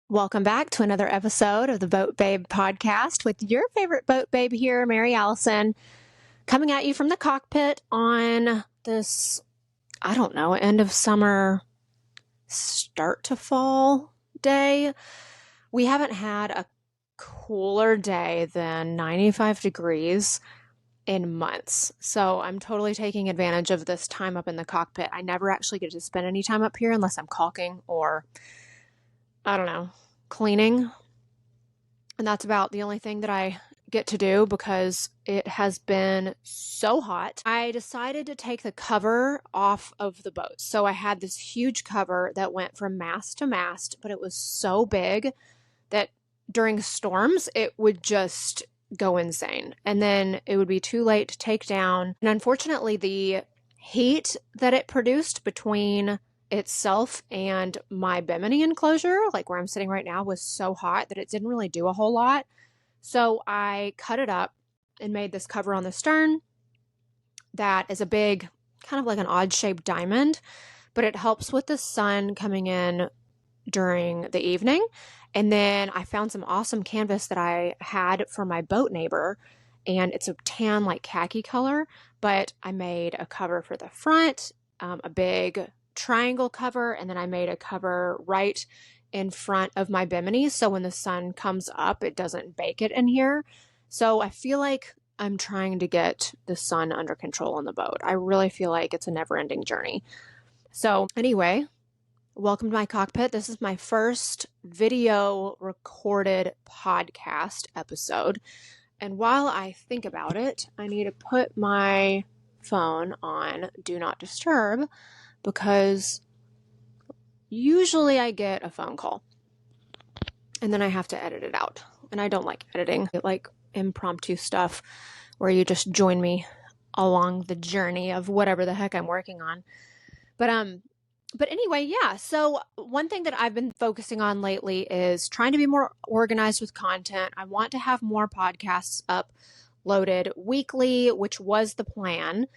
Welcome back to another episode of the Boat Babe podcast with your favorite boat babe here, Mary Allison, coming at you from the cockpit on this, I don't know, end of summer, start to fall day. We haven't had a cooler day than 95 degrees in months. So I'm totally taking advantage of this time up in the cockpit. I never actually get to spend any time up here unless I'm caulking or I don't know, cleaning. And that's about the only thing that I get to do because it has been so hot. I decided to take the cover off of the boat. So I had this huge cover that went from mast to mast, but it was so big that during storms, it would just go insane. And then it would be too late to take down. And unfortunately, the heat that it produced between itself and my bimini enclosure, like where I'm sitting right now, was so hot that it didn't really do a whole lot. So I cut it up and made this cover on the stern that is a big, kind of like an odd shaped diamond, but it helps with the sun coming in during the evening. And then I found some awesome canvas that I had for my boat neighbor, and it's a tan, like khaki color, but I made a cover for the front, a big triangle cover, and then I made a cover right in front of my bimini, so when the sun comes up, it doesn't bake it in here. So I feel like I'm trying to get the sun under control on the boat. I really feel like it's a never-ending journey. So anyway, welcome to my cockpit. This is my first video recorded podcast episode. And while I think about it, I need to put my phone on Do Not Disturb because usually I get a phone call and then I have to edit it out. And I don't like editing. I like impromptu stuff where you just join me along the journey of whatever the heck I'm working on. But anyway, yeah. So one thing that I've been focusing on lately is trying to be more organized with content. I want to have more podcasts uploaded weekly, which was the plan.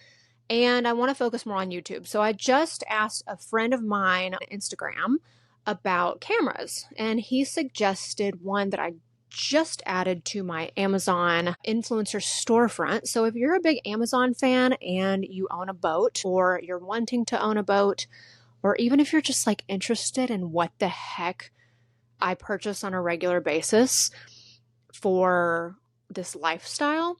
And I want to focus more on YouTube. So I just asked a friend of mine on Instagram about cameras, and he suggested one that I just added to my Amazon influencer storefront. So if you're a big Amazon fan and you own a boat, or you're wanting to own a boat, or even if you're just like interested in what the heck I purchase on a regular basis for this lifestyle,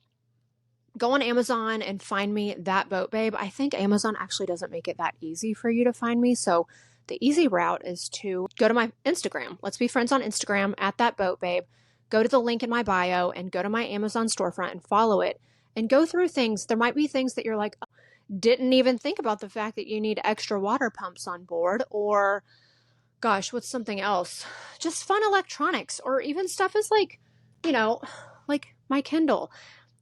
go on Amazon and find me That Boat Babe. I think Amazon actually doesn't make it that easy for you to find me. So the easy route is to go to my Instagram. Let's be friends on Instagram at That Boat Babe. Go to the link in my bio and go to my Amazon storefront and follow it and go through things. There might be things that you're like, oh, didn't even think about the fact that you need extra water pumps on board, or gosh, what's something else? Just fun electronics, or even stuff is like, like my Kindle.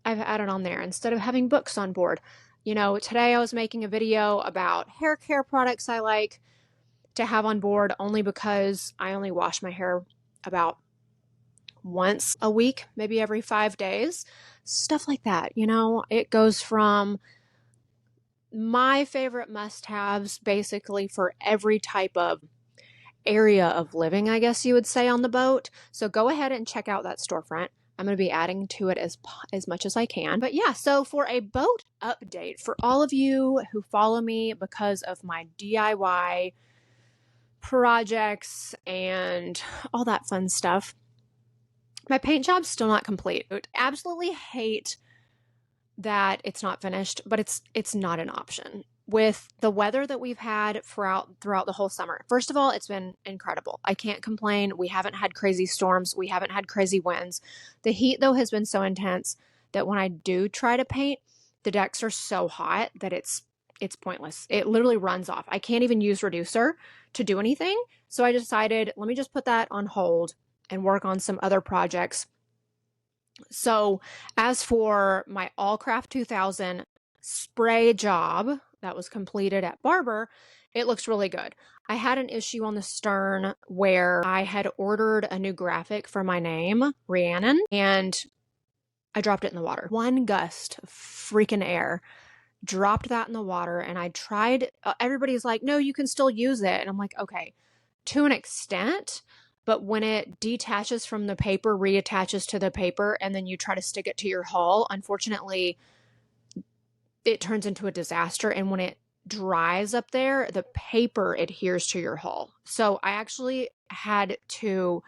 I've added on there instead of having books on board. Today I was making a video about hair care products I like to have on board only because I only wash my hair about once a week, maybe every 5 days. Stuff like that. It goes from my favorite must-haves basically for every type of area of living, I guess you would say, on the boat. So go ahead and check out that storefront. I'm going to be adding to it as much as I can. But yeah, so for a boat update, for all of you who follow me because of my DIY projects and all that fun stuff, my paint job's still not complete. I absolutely hate that it's not finished, but it's not an option. With the weather that we've had throughout the whole summer. First of all, it's been incredible. I can't complain. We haven't had crazy storms. We haven't had crazy winds. The heat, though, has been so intense that when I do try to paint, the decks are so hot that it's pointless. It literally runs off. I can't even use reducer to do anything. So I decided, let me just put that on hold and work on some other projects. So as for my Allcraft 2000 spray job that was completed at Barber, it looks really good. I had an issue on the stern where I had ordered a new graphic for my name, Rhiannon, and I dropped it in the water. One gust of freaking air dropped that in the water, and I tried, everybody's like, no, you can still use it. And I'm like, okay, to an extent, but when it detaches from the paper, reattaches to the paper, and then you try to stick it to your hull, unfortunately, it turns into a disaster. And when it dries up there, the paper adheres to your hull. So I actually had to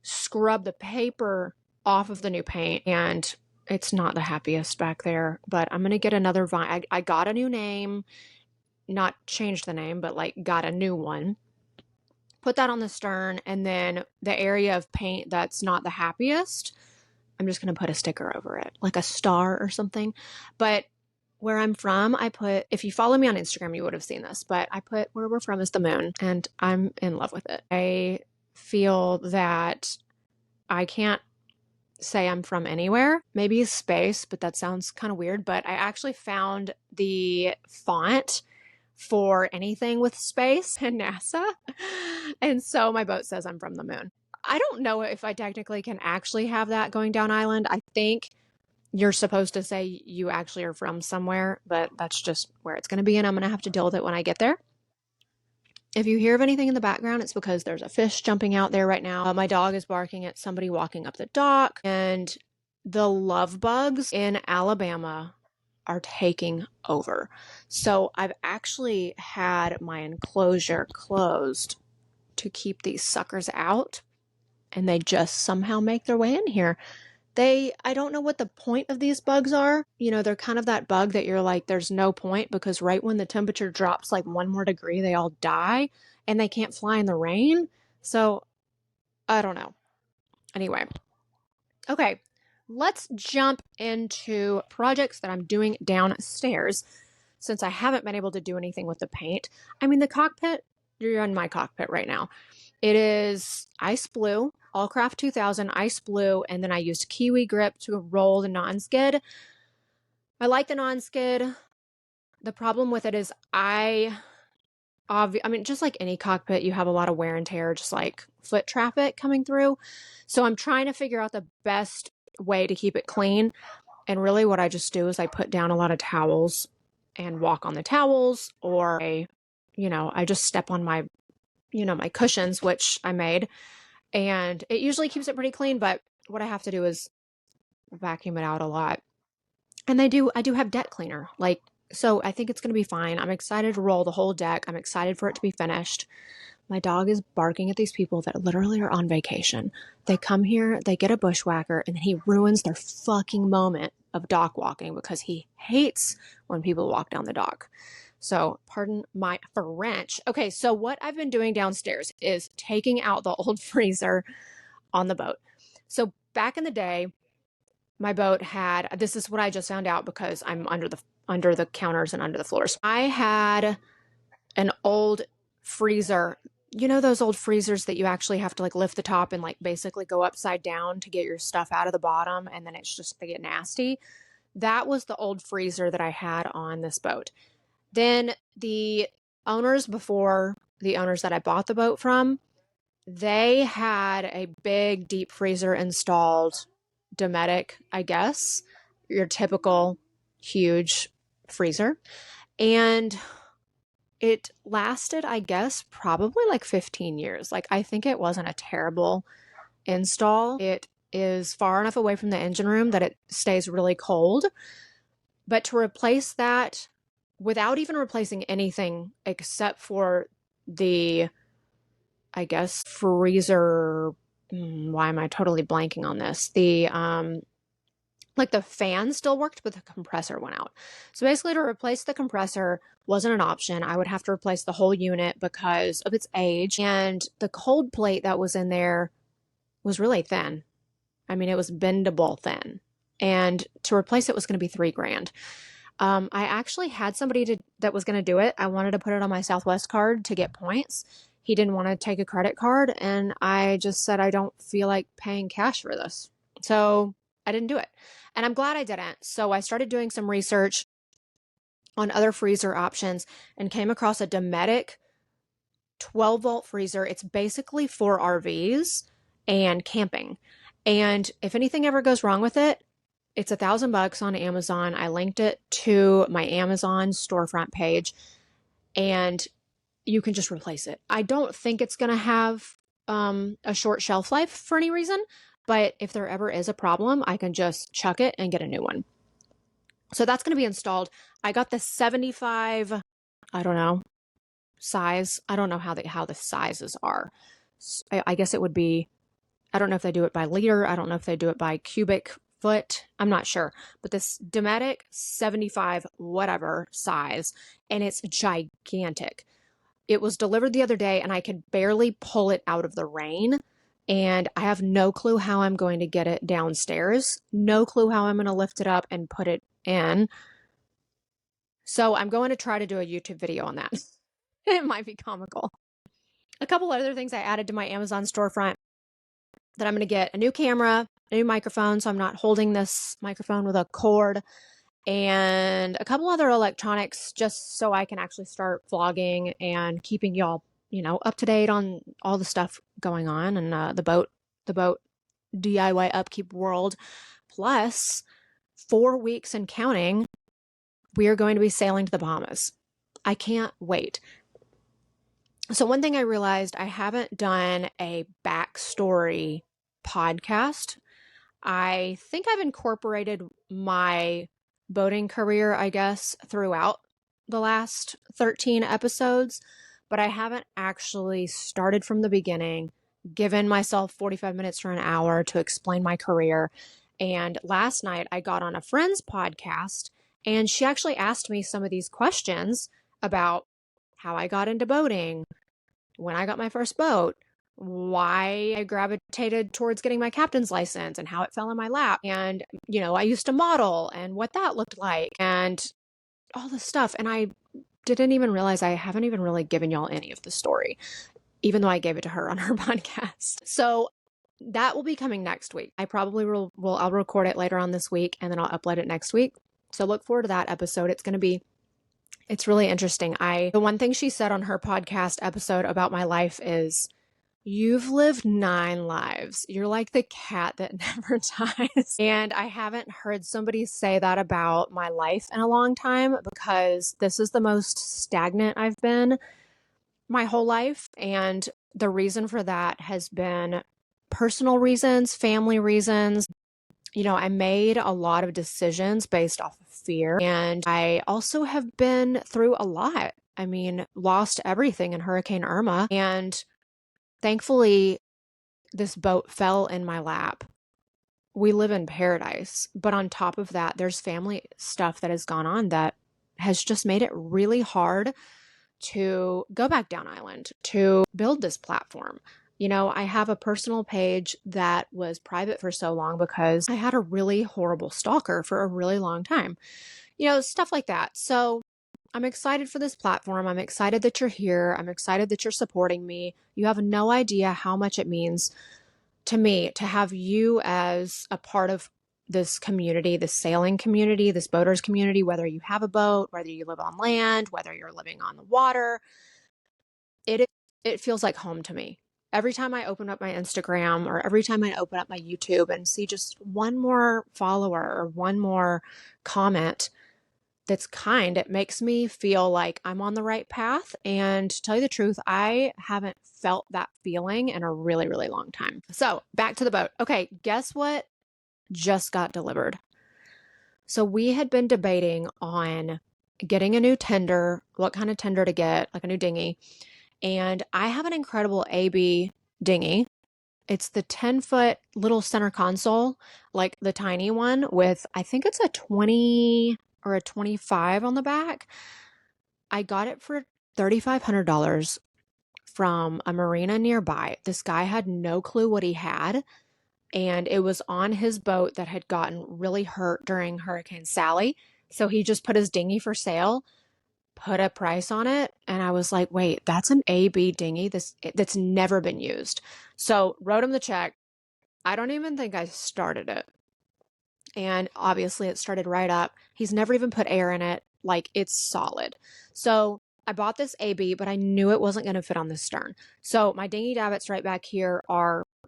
scrub the paper off of the new paint, and it's not the happiest back there. But I'm going to get another vine. I got a new name, not changed the name, but like got a new one. Put that on the stern, and then the area of paint that's not the happiest, I'm just going to put a sticker over it, like a star or something. But where I'm from, I put, if you follow me on Instagram, you would have seen this, but I put where we're from is the moon, and I'm in love with it. I feel that I can't say I'm from anywhere, maybe space, but that sounds kind of weird. But I actually found the font for anything with space and NASA. And so my boat says I'm from the moon. I don't know if I technically can actually have that going down island. I think you're supposed to say you actually are from somewhere, but that's just where it's going to be, and I'm going to have to deal with it when I get there. If you hear of anything in the background, it's because there's a fish jumping out there right now. My dog is barking at somebody walking up the dock, and the love bugs in Alabama are taking over. So I've actually had my enclosure closed to keep these suckers out, and they just somehow make their way in here. I don't know what the point of these bugs are. You know, they're kind of that bug that you're like, there's no point, because right when the temperature drops like one more degree, they all die and they can't fly in the rain. So I don't know. Anyway, okay, let's jump into projects that I'm doing downstairs since I haven't been able to do anything with the paint. I mean, the cockpit, you're in my cockpit right now. It is ice blue, Allcraft 2000 ice blue, and then I used Kiwi grip to roll the non-skid. I like the non-skid. The problem with it is just like any cockpit, you have a lot of wear and tear, just like foot traffic coming through. So I'm trying to figure out the best way to keep it clean. And really what I just do is I put down a lot of towels and walk on the towels, or I just step on my cushions, which I made, and it usually keeps it pretty clean. But what I have to do is vacuum it out a lot. And I do have deck cleaner. So I think it's going to be fine. I'm excited to roll the whole deck. I'm excited for it to be finished. My dog is barking at these people that literally are on vacation. They come here, they get a bushwhacker, and then he ruins their fucking moment of dock walking because he hates when people walk down the dock. So pardon my French. Okay, so what I've been doing downstairs is taking out the old freezer on the boat. So back in the day, my boat had, this is what I just found out because I'm under the counters and under the floors. I had an old freezer. You know those old freezers that you actually have to lift the top and basically go upside down to get your stuff out of the bottom, and then it's just, they get nasty. That was the old freezer that I had on this boat. Then the owners before the owners that I bought the boat from, they had a big deep freezer installed, Dometic, I guess, your typical huge freezer. And it lasted, I guess, probably 15 years. I think it wasn't a terrible install. It is far enough away from the engine room that it stays really cold. But to replace that without even replacing anything except for the, I guess, freezer, why am I totally blanking on this? The fan still worked, but the compressor went out. So basically to replace the compressor wasn't an option. I would have to replace the whole unit because of its age. And the cold plate that was in there was really thin. I mean, it was bendable thin. And to replace it was going to be $3,000. I actually had somebody that was going to do it. I wanted to put it on my Southwest card to get points. He didn't want to take a credit card. And I just said, I don't feel like paying cash for this. So I didn't do it. And I'm glad I didn't. So I started doing some research on other freezer options and came across a Dometic 12-volt freezer. It's basically for RVs and camping. And if anything ever goes wrong with it, it's $1,000 on Amazon. I linked it to my Amazon storefront page, and you can just replace it. I don't think it's going to have a short shelf life for any reason. But if there ever is a problem, I can just chuck it and get a new one. So that's going to be installed. I got the 75, I don't know, size. I don't know how the sizes are. I guess it would be, I don't know if they do it by liter. I don't know if they do it by cubic foot. I'm not sure. But this Dometic 75 whatever size, and it's gigantic. It was delivered the other day and I could barely pull it out of the rain. And I have no clue how I'm going to get it downstairs. No clue how I'm going to lift it up and put it in. So I'm going to try to do a YouTube video on that. It might be comical. A couple other things I added to my Amazon storefront that I'm going to get a new camera, a new microphone, so I'm not holding this microphone with a cord, and a couple other electronics just so I can actually start vlogging and keeping y'all, up to date on all the stuff going on and the boat DIY upkeep world. Plus, 4 weeks and counting, we are going to be sailing to the Bahamas. I can't wait. So one thing I realized, I haven't done a backstory podcast. I think I've incorporated my boating career, I guess, throughout the last 13 episodes, but I haven't actually started from the beginning, given myself 45 minutes or an hour to explain my career. And last night I got on a friend's podcast and she actually asked me some of these questions about how I got into boating, when I got my first boat, why I gravitated towards getting my captain's license and how it fell in my lap. And, I used to model and what that looked like and all this stuff. And I didn't even realize I haven't even really given y'all any of the story, even though I gave it to her on her podcast. So that will be coming next week. I probably I'll record it later on this week and then I'll upload it next week. So look forward to that episode. It's really interesting. The one thing she said on her podcast episode about my life is, you've lived 9 lives. You're like the cat that never dies. And I haven't heard somebody say that about my life in a long time, because this is the most stagnant I've been my whole life. And the reason for that has been personal reasons, family reasons. I made a lot of decisions based off of fear. And I also have been through a lot. I mean, lost everything in Hurricane Irma. And thankfully, this boat fell in my lap. We live in paradise. But on top of that, there's family stuff that has gone on that has just made it really hard to go back down island, to build this platform. I have a personal page that was private for so long because I had a really horrible stalker for a really long time. Stuff like that. So I'm excited for this platform. I'm excited that you're here. I'm excited that you're supporting me. You have no idea how much it means to me to have you as a part of this community, this sailing community, this boaters community, whether you have a boat, whether you live on land, whether you're living on the water. It feels like home to me. Every time I open up my Instagram or every time I open up my YouTube and see just one more follower or one more comment that's kind, it makes me feel like I'm on the right path. And to tell you the truth, I haven't felt that feeling in a really, really long time. So back to the boat. Okay, guess what just got delivered? So we had been debating on getting a new tender, what kind of tender to get, like a new dinghy. And I have an incredible AB dinghy. It's the 10-foot little center console, like the tiny one with, I think it's a 20 or a 25 on the back. I got it for $3,500 from a marina nearby. This guy had no clue what he had, and it was on his boat that had gotten really hurt during Hurricane Sally. So he just put his dinghy for sale, put a price on it, and I was like, wait, that's an AB dinghy that's never been used. So wrote him the check. I don't even think I started it. And obviously it started right up. He's never even put air in it. Like, it's solid. So I bought this AB, but I knew it wasn't going to fit on the stern. So my dinghy davits right back here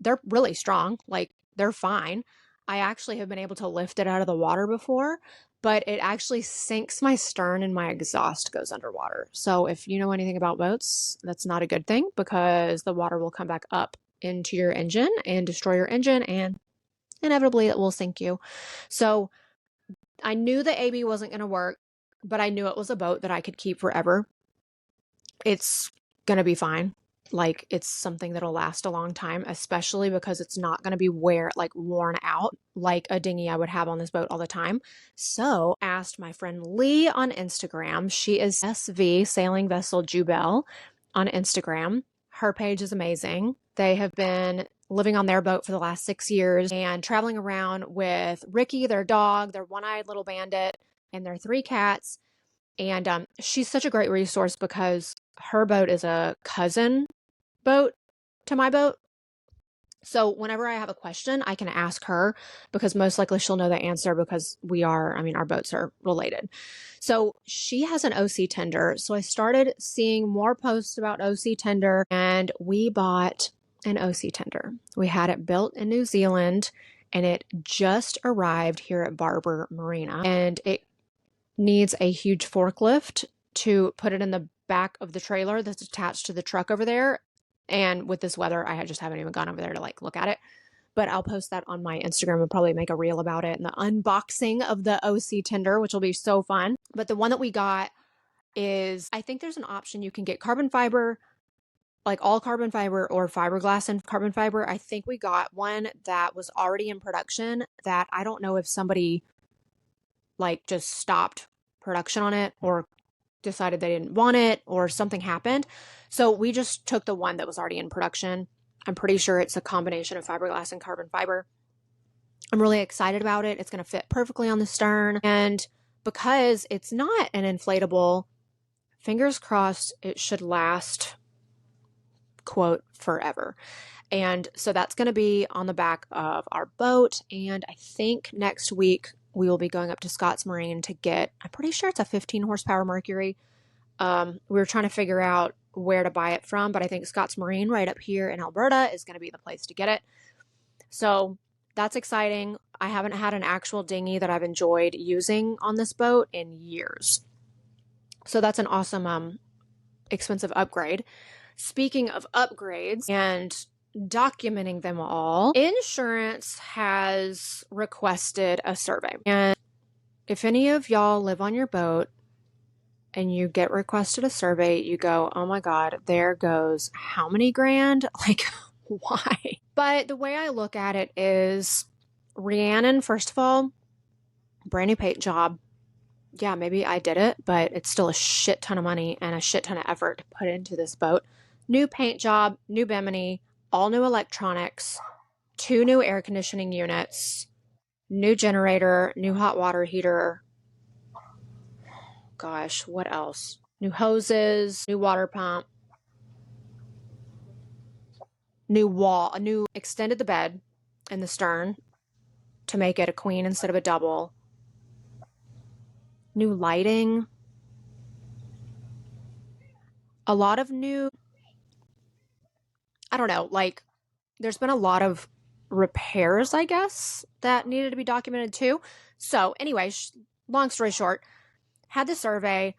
they're really strong. Like, they're fine. I actually have been able to lift it out of the water before, but it actually sinks my stern and my exhaust goes underwater. So if you know anything about boats, that's not a good thing because the water will come back up into your engine and destroy your engine, and inevitably it will sink you. So I knew the AB wasn't going to work, but I knew it was a boat that I could keep forever. It's going to be fine. Like, it's something that'll last a long time, especially because it's not going to be worn out like a dinghy I would have on this boat all the time. So asked my friend Lee on Instagram. She is SV Sailing Vessel Jubel on Instagram. Her page is amazing. They have been living on their boat for the last 6 years and traveling around with Ricky, their dog, their one-eyed little bandit, and their 3 cats. And she's such a great resource because her boat is a cousin boat to my boat. So whenever I have a question, I can ask her because most likely she'll know the answer because our boats are related. So she has an OC tender. So I started seeing more posts about OC tender, and we bought an OC tender. We had it built in New Zealand and it just arrived here at Barber Marina, and it needs a huge forklift to put it in the back of the trailer that's attached to the truck over there. And with this weather, I just haven't even gone over there to look at it. But I'll post that on my Instagram and probably make a reel about it and the unboxing of the OC tender, which will be so fun. But the one that we got is, I think there's an option you can get carbon fiber, like all carbon fiber or fiberglass and carbon fiber. I think we got one that was already in production that I don't know if somebody just stopped production on it or decided they didn't want it or something happened. So we just took the one that was already in production. I'm pretty sure it's a combination of fiberglass and carbon fiber. I'm really excited about it. It's going to fit perfectly on the stern. And because it's not an inflatable, fingers crossed, it should last, quote, forever. And so that's going to be on the back of our boat. And I think next week we will be going up to Scott's Marine to get, I'm pretty sure it's a 15 horsepower Mercury. We were trying to figure out where to buy it from, but I think Scott's Marine right up here in Alberta is going to be the place to get it. So that's exciting. I haven't had an actual dinghy that I've enjoyed using on this boat in years. So that's an awesome, expensive upgrade. Speaking of upgrades and documenting them all, insurance has requested a survey. And if any of y'all live on your boat and you get requested a survey, you go, oh my God, there goes how many grand? Why? But the way I look at it is, Rhiannon, first of all, brand new paint job. Yeah, maybe I did it, but it's still a shit ton of money and a shit ton of effort to put into this boat. New paint job, new bimini, all new electronics, 2 new air conditioning units, new generator, new hot water heater. Gosh, what else? New hoses, new water pump, extended the bed in the stern to make it a queen instead of a double. New lighting. A lot of new, I don't know, there's been a lot of repairs, I guess, that needed to be documented too. So anyway, long story short, had the survey.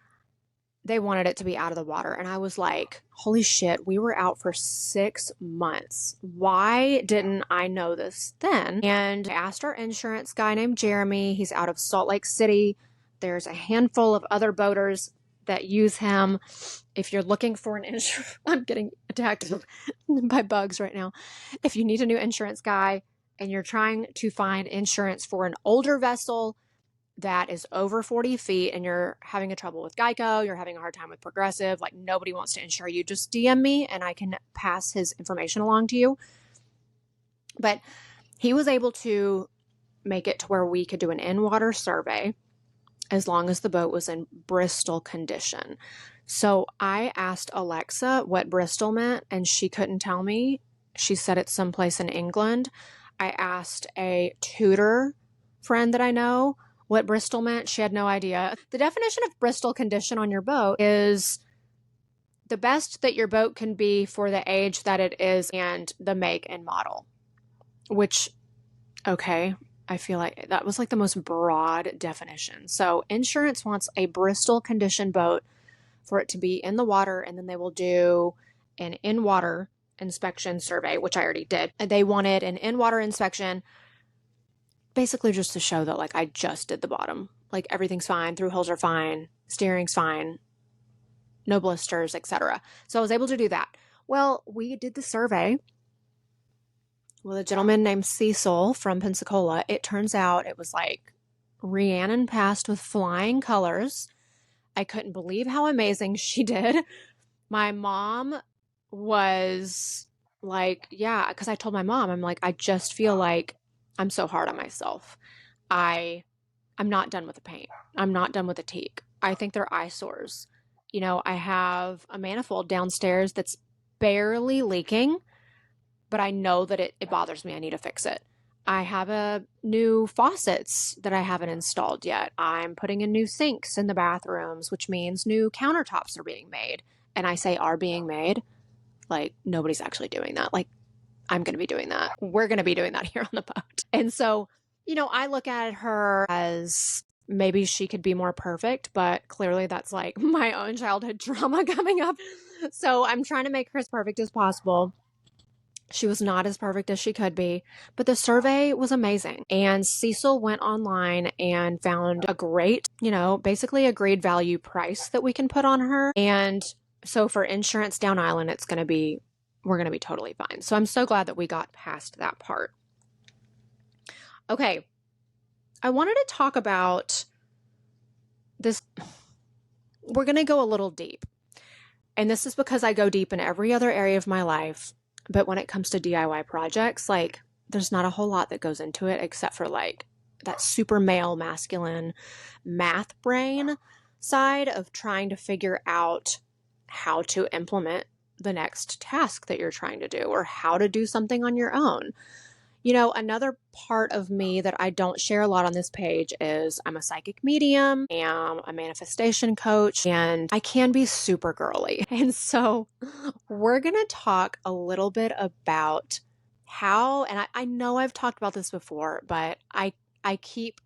They wanted it to be out of the water. And I was like, holy shit, we were out for 6 months. Why didn't I know this then? And I asked our insurance guy named Jeremy. He's out of Salt Lake City. There's a handful of other boaters that use him. If you're looking for an insurance, I'm getting attacked by bugs right now. If you need a new insurance guy and you're trying to find insurance for an older vessel that is over 40 feet and you're having a trouble with Geico, you're having a hard time with Progressive, nobody wants to insure you, just DM me and I can pass his information along to you. But he was able to make it to where we could do an in-water survey as long as the boat was in Bristol condition. So I asked Alexa what Bristol meant and she couldn't tell me. She said it's someplace in England. I asked a tutor friend that I know what Bristol meant. She had no idea. The definition of Bristol condition on your boat is the best that your boat can be for the age that it is and the make and model. Which, okay, I feel like that was the most broad definition. So insurance wants a Bristol condition boat for it to be in the water, and then they will do an in-water inspection survey, which I already did. And they wanted an in-water inspection, basically just to show that like I just did the bottom. Like everything's fine, through holes are fine, steering's fine, no blisters, etc. So I was able to do that. Well, we did the survey with a gentleman named Cecil from Pensacola. It turns out it was like Rhiannon passed with flying colors. I couldn't believe how amazing she did. My mom was like, yeah, because I told my mom, I'm like, I just feel like I'm so hard on myself. I'm not done with the paint. I'm not done with the teak. I think they're eyesores. You know, I have a manifold downstairs that's barely leaking, but I know that it bothers me. I need to fix it. I have a new faucets that I haven't installed yet. I'm putting in new sinks in the bathrooms, which means new countertops are being made. And I say are being made, like nobody's actually doing that. Like I'm going to be doing that. We're going to be doing that here on the boat. And so, you know, I look at her as maybe she could be more perfect, but clearly that's like my own childhood trauma coming up. So I'm trying to make her as perfect as possible. She was not as perfect as she could be, but the survey was amazing. And Cecil went online and found a great, you know, basically agreed value price that we can put on her. And so for insurance down island, we're going to be totally fine. So I'm so glad that we got past that part. Okay. I wanted to talk about this. We're going to go a little deep. And this is because I go deep in every other area of my life. But when it comes to DIY projects, like there's not a whole lot that goes into it except for like that super male, masculine math brain side of trying to figure out how to implement the next task that you're trying to do or how to do something on your own. You know, another part of me that I don't share a lot on this page is I'm a psychic medium, I'm a manifestation coach, and I can be super girly. And so we're going to talk a little bit about how, and I know I've talked about this before, but I keep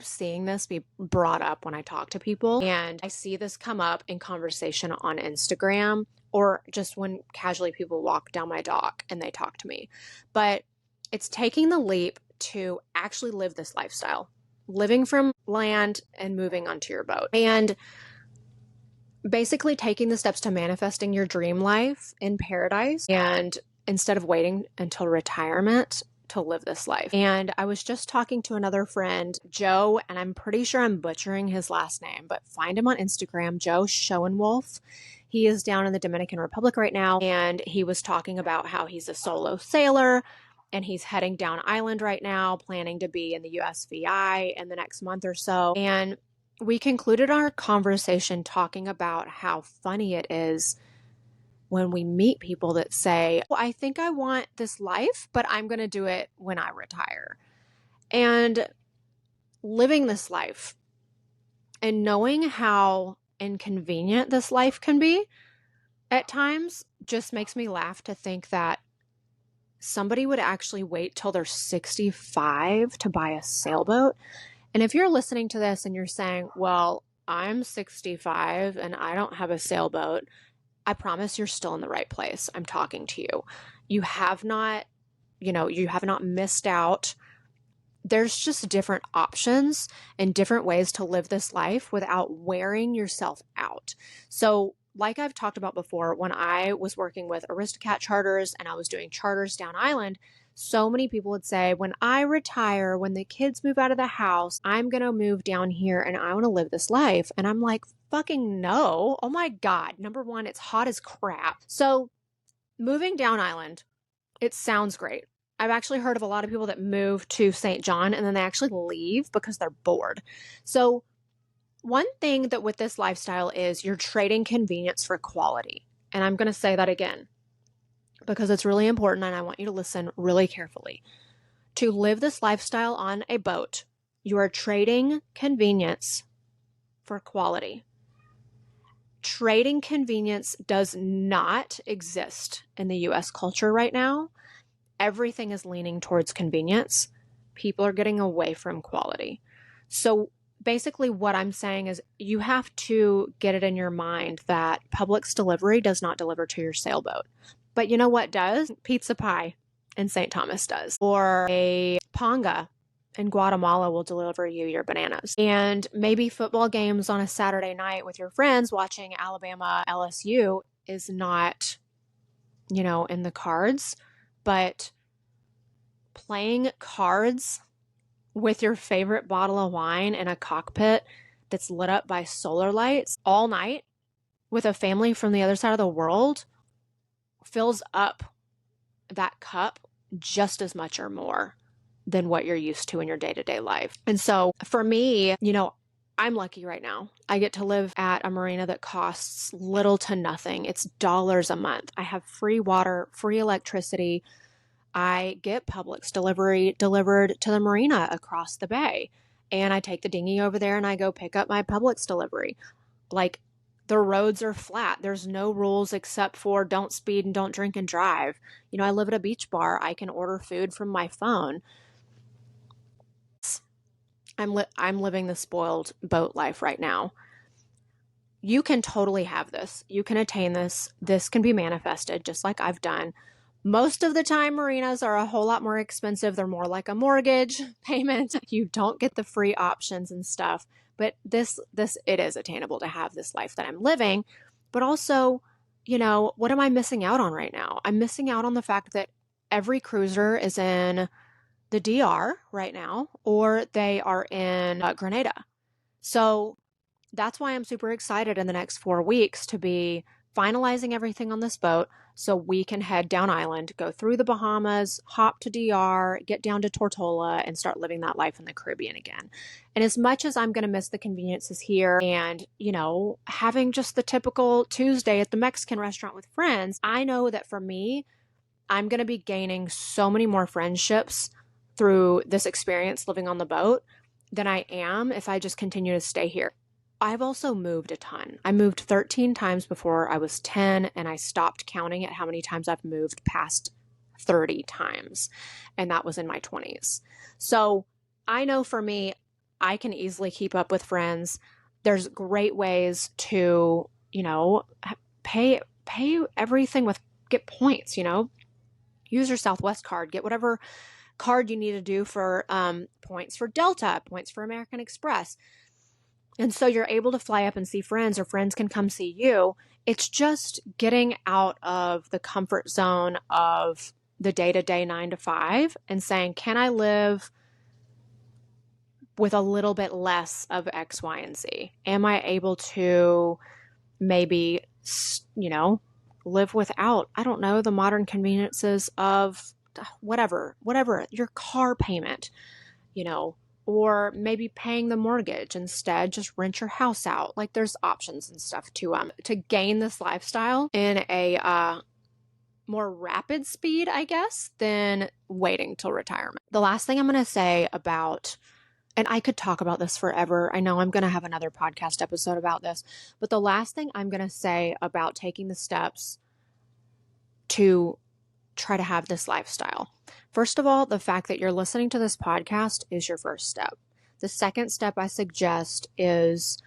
seeing this be brought up when I talk to people, and I see this come up in conversation on Instagram or just when casually people walk down my dock and they talk to me. But it's taking the leap to actually live this lifestyle, living from land and moving onto your boat, and basically taking the steps to manifesting your dream life in paradise, and instead of waiting until retirement to live this life. And I was just talking to another friend, Joe, and I'm pretty sure I'm butchering his last name, but find him on Instagram, Joe Schoenwolf. He is down in the Dominican Republic right now, and he was talking about how he's a solo sailor and he's heading down island right now, planning to be in the USVI in the next month or so. And we concluded our conversation talking about how funny it is when we meet people that say, well, I think I want this life, but I'm going to do it when I retire. And living this life and knowing how inconvenient this life can be at times just makes me laugh to think that somebody would actually wait till they're 65 to buy a sailboat. And if you're listening to this and you're saying, well, I'm 65 and I don't have a sailboat, I promise you're still in the right place. I'm talking to you. You have not missed out. There's just different options and different ways to live this life without wearing yourself out. So like I've talked about before, when I was working with Aristocat charters and I was doing charters down island, so many people would say, when I retire, when the kids move out of the house, I'm going to move down here and I want to live this life. And I'm like, fucking no. Oh my God. Number one, it's hot as crap. So moving down island, it sounds great. I've actually heard of a lot of people that move to St. John and then they actually leave because they're bored. So one thing that with this lifestyle is you're trading convenience for quality. And I'm going to say that again because it's really important and I want you to listen really carefully. To live this lifestyle on a boat, you are trading convenience for quality. Trading convenience does not exist in the US culture right now. Everything is leaning towards convenience. People are getting away from quality. So basically what I'm saying is you have to get it in your mind that Publix delivery does not deliver to your sailboat. But you know what does? Pizza pie in St. Thomas does. Or a panga in Guatemala will deliver you your bananas. And maybe football games on a Saturday night with your friends watching Alabama LSU is not, in the cards, but playing cards with your favorite bottle of wine in a cockpit that's lit up by solar lights all night with a family from the other side of the world fills up that cup just as much or more than what you're used to in your day-to-day life. And so for me, I'm lucky right now. I get to live at a marina that costs little to nothing. It's dollars a month. I have free water, free electricity. I get Publix delivered to the marina across the bay. And I take the dinghy over there and I go pick up my Publix delivery. Like, the roads are flat. There's no rules except for don't speed and don't drink and drive. I live at a beach bar. I can order food from my phone. I'm living the spoiled boat life right now. You can totally have this. You can attain this. This can be manifested just like I've done. Most of the time, marinas are a whole lot more expensive. They're more like a mortgage payment. You don't get the free options and stuff. But it is attainable to have this life that I'm living. But also, what am I missing out on right now? I'm missing out on the fact that every cruiser is in the DR right now, or they are in Grenada. So that's why I'm super excited in the next 4 weeks to be finalizing everything on this boat so we can head down island, go through the Bahamas, hop to DR, get down to Tortola, and start living that life in the Caribbean again. And as much as I'm going to miss the conveniences here and, having just the typical Tuesday at the Mexican restaurant with friends, I know that for me, I'm going to be gaining so many more friendships through this experience living on the boat than I am if I just continue to stay here. I've also moved a ton. I moved 13 times before I was 10, and I stopped counting at how many times I've moved past 30 times, and that was in my 20s. So I know for me, I can easily keep up with friends. There's great ways to, pay everything get points, use your Southwest card, get whatever card you need to do for points for Delta, points for American Express. And so you're able to fly up and see friends, or friends can come see you. It's just getting out of the comfort zone of the day-to-day 9 to 5 and saying, can I live with a little bit less of X, Y, and Z? Am I able to maybe, live without, I don't know, the modern conveniences of whatever, your car payment, or maybe paying the mortgage instead, just rent your house out. Like, there's options and stuff to gain this lifestyle in a more rapid speed, I guess, than waiting till retirement. The last thing I'm going to say about, and I could talk about this forever. I know I'm going to have another podcast episode about this, but the last thing I'm going to say about taking the steps to try to have this lifestyle. First of all, the fact that you're listening to this podcast is your first step. The second step I suggest is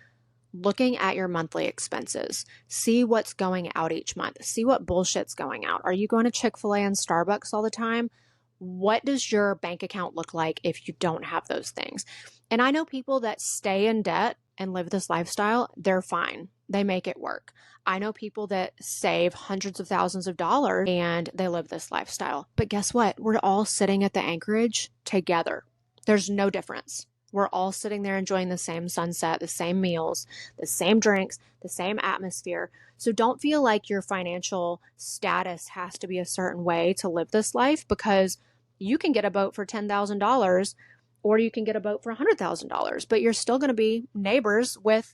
looking at your monthly expenses. See what's going out each month. See what bullshit's going out. Are you going to Chick-fil-A and Starbucks all the time? What does your bank account look like if you don't have those things? And I know people that stay in debt and live this lifestyle. They're fine. They make it work. I know people that save hundreds of thousands of dollars and they live this lifestyle. But guess what? We're all sitting at the anchorage together. There's no difference. We're all sitting there enjoying the same sunset, the same meals, the same drinks, the same atmosphere. So don't feel like your financial status has to be a certain way to live this life, because you can get a boat for $10,000 or you can get a boat for $100,000, but you're still going to be neighbors with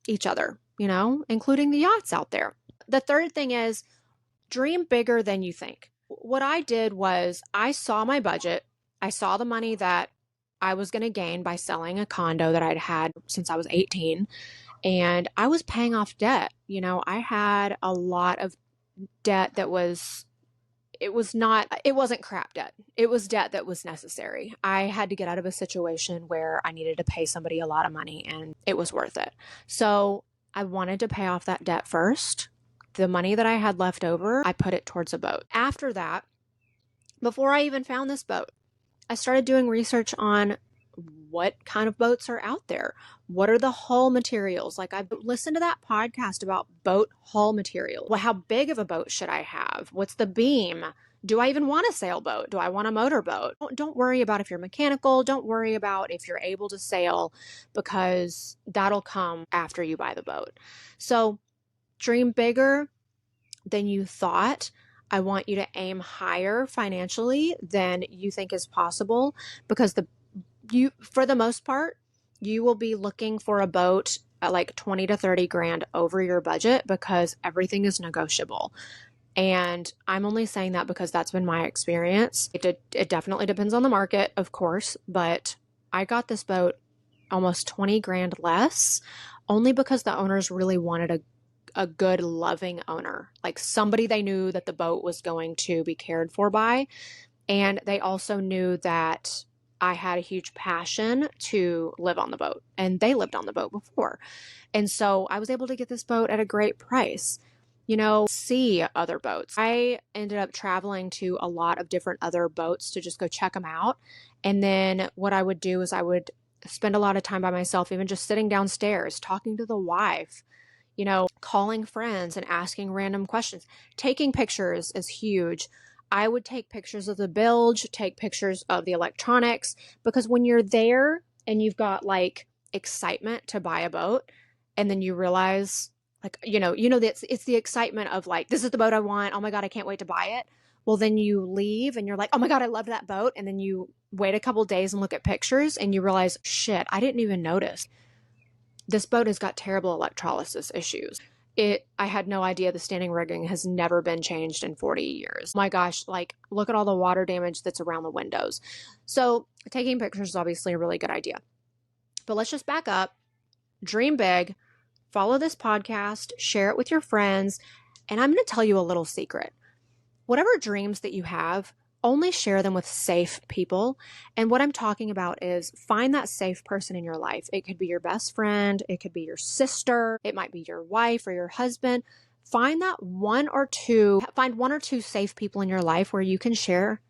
each other, including the yachts out there. The third thing is dream bigger than you think. What I did was I saw my budget. I saw the money that I was going to gain by selling a condo that I'd had since I was 18, and I was paying off debt. I had a lot of debt that it wasn't crap debt. It was debt that was necessary. I had to get out of a situation where I needed to pay somebody a lot of money, and it was worth it. So I wanted to pay off that debt first. The money that I had left over, I put it towards a boat. After that, before I even found this boat, I started doing research on what kind of boats are out there. What are the hull materials? Like, I've listened to that podcast about boat hull material. Well, how big of a boat should I have? What's the beam? Do I even want a sailboat? Do I want a motorboat? Don't worry about if you're mechanical. Don't worry about if you're able to sail, because that'll come after you buy the boat. So dream bigger than you thought. I want you to aim higher financially than you think is possible, because for the most part, you will be looking for a boat at like 20 to 30 grand over your budget, because everything is negotiable. And I'm only saying that because that's been my experience. It definitely depends on the market, of course, but I got this boat almost 20 grand less, only because the owners really wanted a good, loving owner, like somebody they knew that the boat was going to be cared for by. And they also knew that I had a huge passion to live on the boat, and they lived on the boat before. And so I was able to get this boat at a great price. See other boats. I ended up traveling to a lot of different other boats to just go check them out. And then what I would do is I would spend a lot of time by myself, even just sitting downstairs, talking to the wife, calling friends and asking random questions. Taking pictures is huge. I would take pictures of the bilge, take pictures of the electronics, because when you're there and you've got like excitement to buy a boat, and then you realize, like, that it's the excitement of like, this is the boat I want. Oh my God, I can't wait to buy it. Well, then you leave and you're like, oh my God, I love that boat. And then you wait a couple days and look at pictures and you realize, shit, I didn't even notice. This boat has got terrible electrolysis issues. I had no idea the standing rigging has never been changed in 40 years. My gosh, like, look at all the water damage that's around the windows. So taking pictures is obviously a really good idea. But let's just back up, dream big, follow this podcast, share it with your friends, and I'm going to tell you a little secret. Whatever dreams that you have, only share them with safe people. And what I'm talking about is find that safe person in your life. It could be your best friend. It could be your sister. It might be your wife or your husband. Find one or two safe people in your life where you can share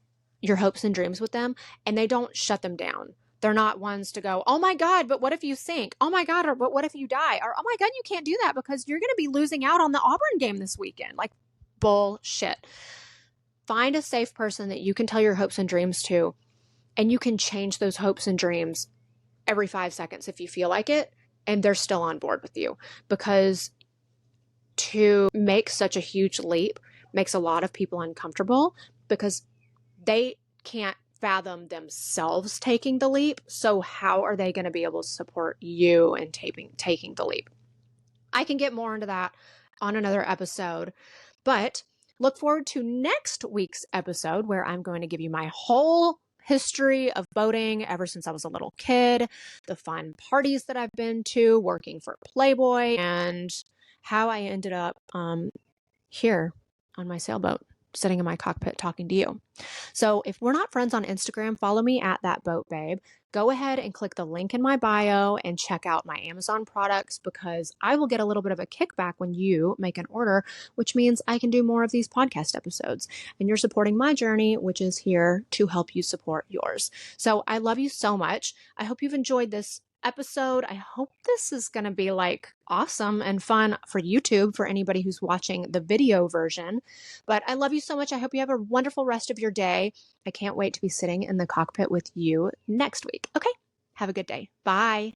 your hopes and dreams with them, and they don't shut them down. They're not ones to go, oh my God, but what if you sink? Oh my God, but what if you die? Or, oh my God, you can't do that because you're going to be losing out on the Auburn game this weekend. Like, bullshit. Find a safe person that you can tell your hopes and dreams to, and you can change those hopes and dreams every 5 seconds if you feel like it, and they're still on board with you. Because to make such a huge leap makes a lot of people uncomfortable, because they can't fathom themselves taking the leap. So how are they going to be able to support you in taking the leap? I can get more into that on another episode, but look forward to next week's episode, where I'm going to give you my whole history of boating ever since I was a little kid, the fun parties that I've been to, working for Playboy, and how I ended up here on my sailboat, sitting in my cockpit talking to you. So if we're not friends on Instagram, follow me at That Boat Babe. Go ahead and click the link in my bio and check out my Amazon products, because I will get a little bit of a kickback when you make an order, which means I can do more of these podcast episodes. And you're supporting my journey, which is here to help you support yours. So I love you so much. I hope you've enjoyed this episode. I hope this is going to be like awesome and fun for YouTube for anybody who's watching the video version. But I love you so much. I hope you have a wonderful rest of your day. I can't wait to be sitting in the cockpit with you next week. Okay, have a good day. Bye.